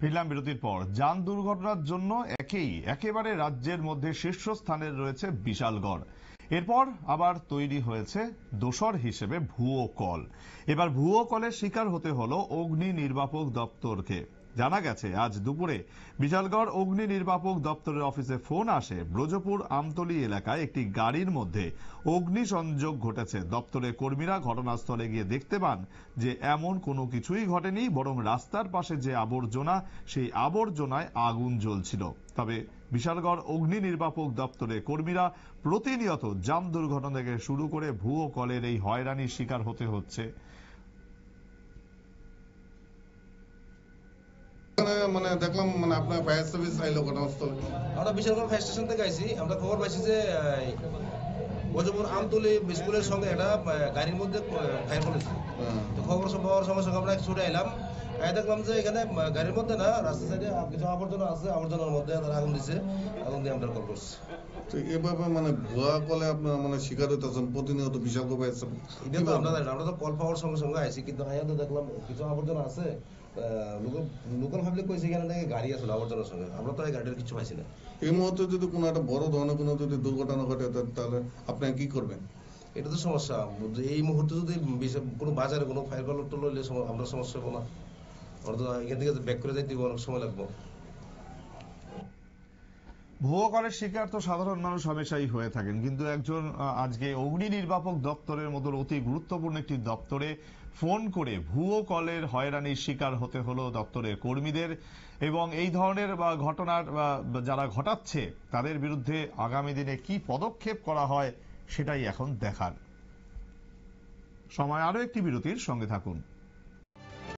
ফিরলাম বিরতির পর। যান দুর্ঘটনার জন্য একেবারে রাজ্যের মধ্যে শীর্ষস্থানে রয়েছে বিশালগড়। এরপর আবার তৈরি হয়েছে দোসর হিসেবে ভুয়ো কল। এবার ভুয়ো কলের শিকার হতে হলো অগ্নি নির্বাপক দপ্তরকে। জানা গেছে আজ দুপুরে বিশালগড় অগ্নি নির্বাপক দপ্তরের অফিসে ফোন আসে ব্রজপুর আমতলী এলাকায় একটি গাড়ির মধ্যে অগ্নিসংযোগ ঘটেছে। দপ্তরের কর্মীরা ঘটনাস্থলে গিয়ে দেখতে পান যে এমন কোনো কিছুই ঘটেনি, বরং রাস্তার পাশে যে আবর্জনা, সেই আবর্জনায় আগুন জ্বলছিল। তবে বিশালগড় অগ্নি নির্বাপক দপ্তরের কর্মীরা প্রতিনিয়ত যান দুর্ঘটনা থেকে শুরু করে ভুয়ো কলের এই হয়রানির শিকার হতে হচ্ছে। মানে দেখলাম মানে আপনার ফায়ার সার্ভিস আইলো ঘটনাস্থলে। আমরা বিশালগড় ফায়ার স্টেশন থেকে আইছি। আমরা খবর পাইছি যে ব্রজপুর আমতলী স্কুলের সঙ্গে একটা গাড়ির মধ্যে ফায়ার করেছে। তো খবর পাওয়ার সঙ্গে সঙ্গে আমরা ছুটে এলাম। দেখলাম যে এখানে গাড়ির মধ্যে না, রাস্তা সাইডে কিছু আবর্জনা আছে, আবর্জনার মধ্যে তারা আগুন দিচ্ছে। আগুন দিয়ে আমরা কল করছি। তো এভাবে মানে ভুয়া কলে আপনার মানে শিকার হইতেছেন প্রতিনিয়ত বিশালগড় ফায়ার সার্ভিস। এটা তো আমরা তো কল পাওয়ার সঙ্গে সঙ্গে আইছি, কিন্তু তো দেখলাম কিছু আবর্জনা আছে। লোকাল ভাবলে কইছে এখানে নাকি গাড়ি আসলে আবর্জনার সঙ্গে। আমরা তো এই গাড়ির কিছু পাইছি না। এই মুহূর্তে যদি কোনো একটা বড় ধরনের কোনো যদি দুর্ঘটনা ঘটে তাহলে আপনি কি করবেন? এটা তো সমস্যা। এই মুহূর্তে যদি কোনো বাজারে কোনো ফায়ার কল টল হইলে আমরা সমস্যা হবো না। আমরা তো এখান থেকে ব্যাক করে যাইতে অনেক সময় লাগবে। ভুয়ো কলের শিকার তো সাধারণ মানুষ হমেশাই হয়ে থাকেন, কিন্তু একজন আজকে অগ্নি নির্বাপক দপ্তরের মতো অতি গুরুত্বপূর্ণ একটি দপ্তরে ফোন করে ভুয়ো কলের হয়রানির শিকার হতে হলো দপ্তরের কর্মীদের। এবং এই ধরনের ঘটনার যারা ঘটাচ্ছে তাদের বিরুদ্ধে আগামী দিনে কি পদক্ষেপ করা হয় সেটাই এখন দেখার। সময় আরো একটি বিরতির, সঙ্গে থাকুন।